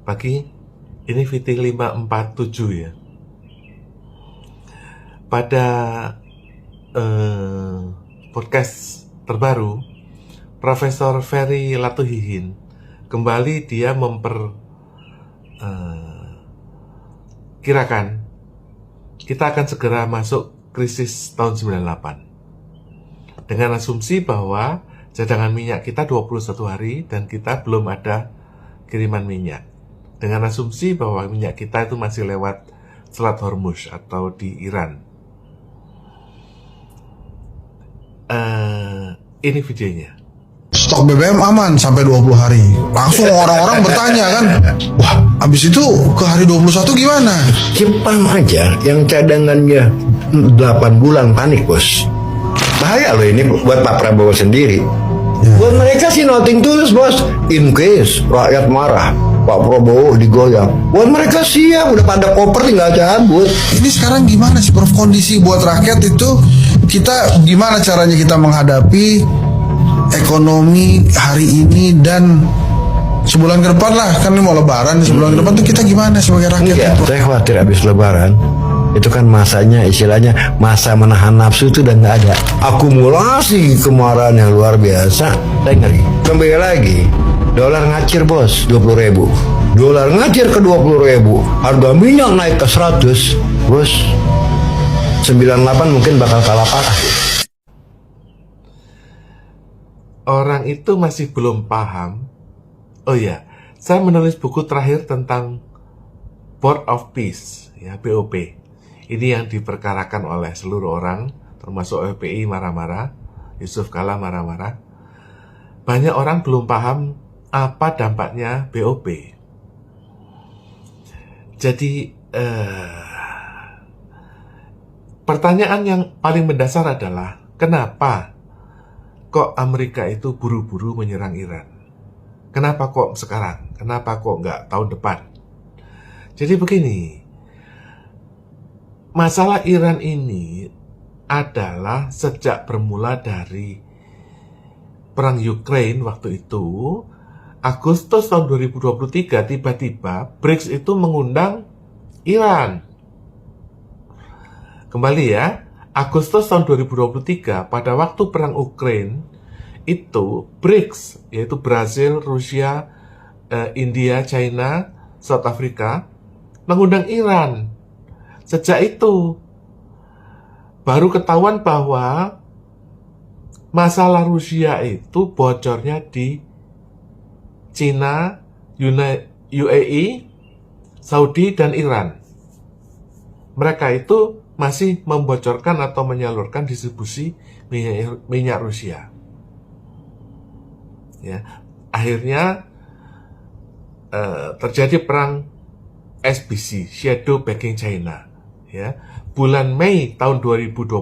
pagi. Ini VT 547 ya. Pada podcast terbaru, Profesor Ferry Latuhihin kembali dia kirakan kita akan segera masuk krisis tahun 98 dengan asumsi bahwa cadangan minyak kita 21 hari dan kita belum ada kiriman minyak, dengan asumsi bahwa minyak kita itu masih lewat Selat Hormuz atau di Iran. Ini videonya. Stok BBM aman sampai 20 hari. Langsung orang-orang bertanya kan, wah habis itu ke hari 21 gimana? Jepang aja yang cadangannya 8 bulan panik bos. Bahaya loh ini buat Pak Prabowo sendiri. Buat mereka sih nothing tulus bos. In case rakyat marah, Pak Prabowo digoyang. Buat mereka siap, udah pada koper tinggal cabut. Ini sekarang gimana sih Prof, kondisi buat rakyat itu, kita gimana caranya kita menghadapi ekonomi hari ini dan sebulan ke depan lah, kan ini mau lebaran, sebulan ke depan tuh kita gimana sebagai rakyat? Enggak, saya khawatir habis lebaran itu kan masanya, istilahnya masa menahan nafsu itu udah nggak ada, akumulasi kemarahan yang luar biasa. Saya ngeri kembali lagi, dolar ngacir bos 20.000, dolar ngacir ke 20.000, harga minyak naik ke 100 bos, 98 mungkin bakal kalah parah. Orang itu masih belum paham. Oh ya, saya menulis buku terakhir tentang Board of Peace, ya, BOP. Ini yang diperkarakan oleh seluruh orang, termasuk FPI marah-marah, Yusuf Kala marah-marah. Banyak orang belum paham apa dampaknya BOP. Jadi, pertanyaan yang paling mendasar adalah, kenapa kok Amerika itu buru-buru menyerang Iran? Kenapa kok sekarang? Kenapa kok nggak tahun depan? Jadi begini, masalah Iran ini adalah sejak bermula dari perang Ukraine waktu itu, Agustus tahun 2023, tiba-tiba BRICS itu mengundang Iran. Kembali ya, Agustus tahun 2023, pada waktu perang Ukraine, itu BRICS, yaitu Brasil, Rusia, India, China, South Africa, mengundang Iran. Sejak itu, baru ketahuan bahwa masalah Rusia itu bocornya di China, UAE, Saudi, dan Iran. Mereka itu masih membocorkan atau menyalurkan distribusi minyak Rusia. Ya, akhirnya terjadi perang SBC, Shadow Banking China. Ya, bulan Mei tahun 2025,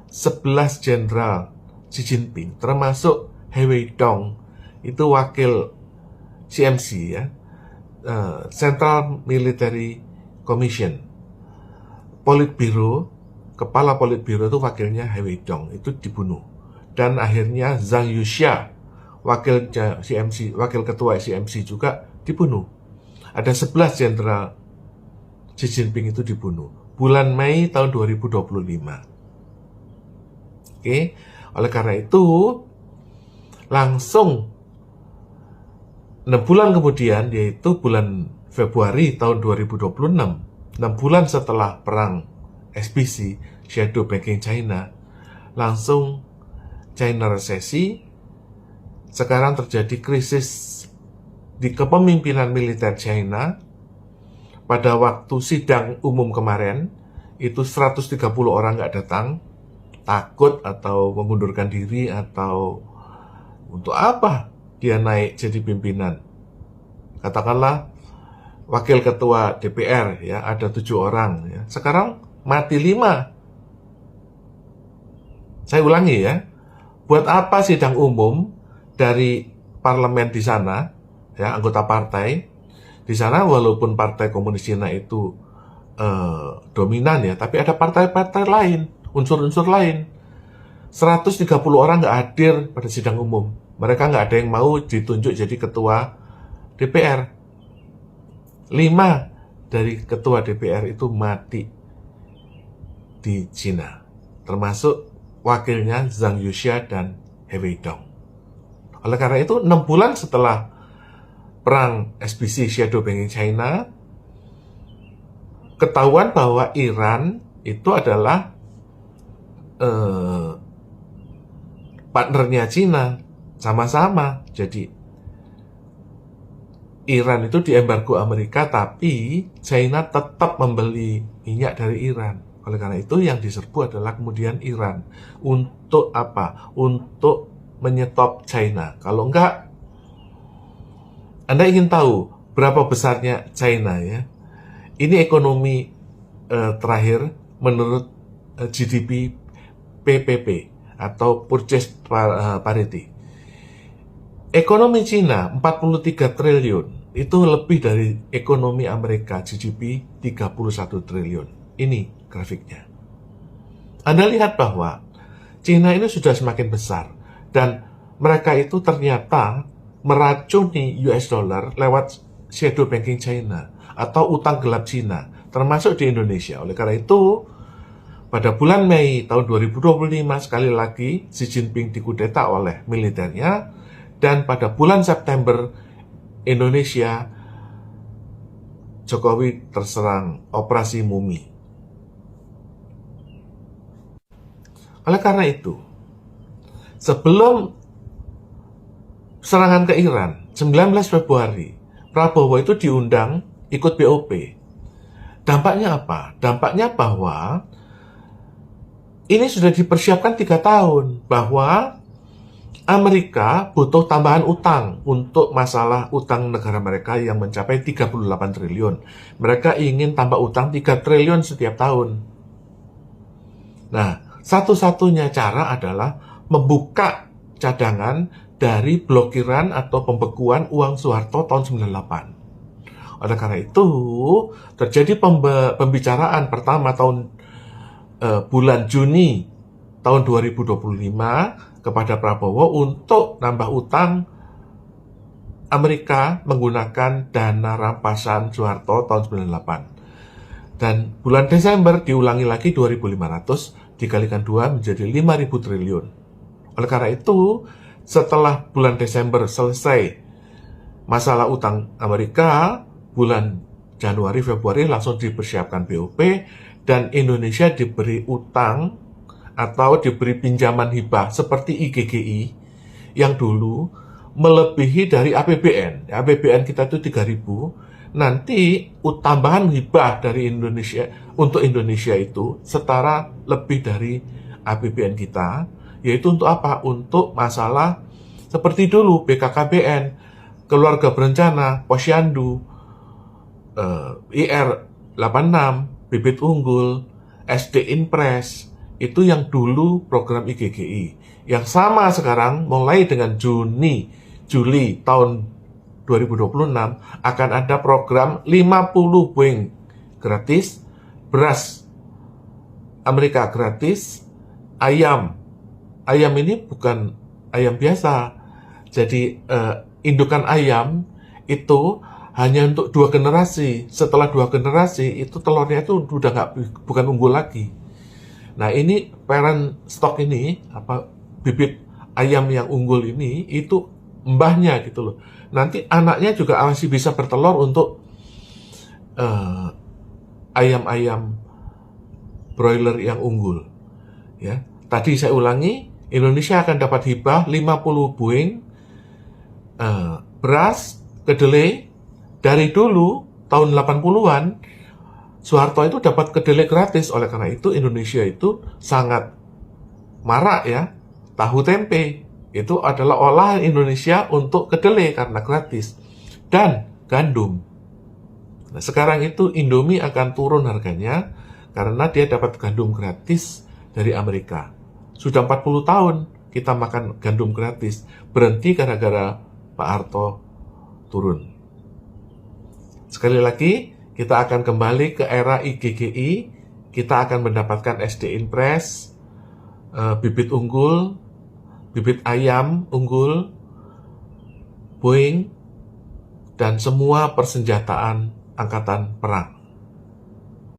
11 jenderal Xi Jinping, termasuk He Weidong, itu wakil CMC, ya, Central Military Commission, Politbiro, kepala Politbiro itu wakilnya He Weidong, itu dibunuh. Dan akhirnya Zhang Yuxia, wakil CMC, wakil ketua CMC juga dibunuh. Ada 11 jenderal Xi Jinping itu dibunuh. Bulan Mei tahun 2025. Oke, oleh karena itu langsung 6 bulan kemudian, yaitu bulan Februari tahun 2026, 6 bulan setelah perang SBC, Shadow Banking China, langsung China resesi. Sekarang terjadi krisis di kepemimpinan militer China. Pada waktu sidang umum kemarin, itu 130 orang nggak datang, takut atau mengundurkan diri, atau untuk apa dia naik jadi pimpinan. Katakanlah wakil ketua DPR, ya, ada 7 orang, ya. Sekarang mati 5. Saya ulangi ya, buat apa sidang umum dari parlemen di sana, ya, anggota partai di sana, walaupun Partai Komunis Cina itu dominan, ya, tapi ada partai-partai lain, unsur-unsur lain. 130 orang nggak hadir pada sidang umum. Mereka nggak ada yang mau ditunjuk jadi ketua DPR. 5 dari ketua DPR itu mati di Cina, termasuk wakilnya Zhang Yuxia dan He Weidong. Oleh karena itu, 6 bulan setelah perang SPC Shadow Banking China, ketahuan bahwa Iran itu adalah partnernya Cina, sama-sama. Jadi Iran itu diembargo Amerika, tapi China tetap membeli minyak dari Iran. Oleh karena itu yang diserbu adalah kemudian Iran. Untuk apa? Untuk menyetop China. Kalau enggak, Anda ingin tahu berapa besarnya China ya? Ini ekonomi terakhir menurut GDP PPP atau Purchase Parity. Ekonomi Cina 43 triliun, itu lebih dari ekonomi Amerika GDP 31 triliun. Ini grafiknya. Anda lihat bahwa Cina ini sudah semakin besar dan mereka itu ternyata meracuni US dollar lewat shadow banking China atau utang gelap Cina, termasuk di Indonesia. Oleh karena itu, pada bulan Mei tahun 2025 sekali lagi Xi Jinping dikudeta oleh militernya, dan pada bulan September Indonesia Jokowi terserang operasi Mumi. Oleh karena itu, sebelum serangan ke Iran 19 Februari, Prabowo itu diundang ikut BOP. Dampaknya apa? Dampaknya bahwa ini sudah dipersiapkan 3 tahun, bahwa Amerika butuh tambahan utang untuk masalah utang negara mereka yang mencapai 38 triliun. Mereka ingin tambah utang 3 triliun setiap tahun. Nah, satu-satunya cara adalah membuka cadangan dari blokiran atau pembekuan uang Soeharto tahun 98. Oleh karena itu, terjadi pembicaraan pertama tahun bulan Juni tahun 2025 kepada Prabowo untuk nambah utang Amerika menggunakan dana rampasan Soeharto tahun 98. Dan bulan Desember diulangi lagi 2.500 dikalikan 2 menjadi 5.000 triliun. Oleh karena itu, setelah bulan Desember selesai masalah utang Amerika, bulan Januari, Februari langsung dipersiapkan BOP, dan Indonesia diberi utang atau diberi pinjaman hibah seperti IGGI yang dulu melebihi dari APBN. APBN kita itu 3.000. Nanti tambahan hibah dari Indonesia untuk Indonesia itu setara lebih dari APBN kita, yaitu untuk apa? Untuk masalah seperti dulu BKKBN, keluarga berencana, Posyandu, IR 86, bibit unggul, SD Impres, itu yang dulu program IGGI. Yang sama sekarang mulai dengan Juli tahun 2026 akan ada program 50 Boeing gratis, beras Amerika gratis, ayam ini bukan ayam biasa. Jadi indukan ayam itu hanya untuk 2 generasi. Setelah 2 generasi itu telurnya itu udah bukan unggul lagi. Nah, ini parent stock ini, bibit ayam yang unggul ini itu mbahnya gitu loh. Nanti anaknya juga masih bisa bertelur untuk ayam-ayam broiler yang unggul. Ya, tadi saya ulangi, Indonesia akan dapat hibah 50 Boeing beras kedelai. Dari dulu tahun 80-an Soeharto itu dapat kedelai gratis. Oleh karena itu Indonesia itu sangat marak ya. Tahu tempe itu adalah olahan Indonesia untuk kedelai karena gratis. Dan gandum. Nah, sekarang itu Indomie akan turun harganya karena dia dapat gandum gratis dari Amerika. Sudah 40 tahun kita makan gandum gratis. Berhenti gara-gara Pak Harto turun. Sekali lagi, kita akan kembali ke era IGGI. Kita akan mendapatkan SD Impres, bibit unggul, bibit ayam unggul, Boeing, dan semua persenjataan angkatan perang.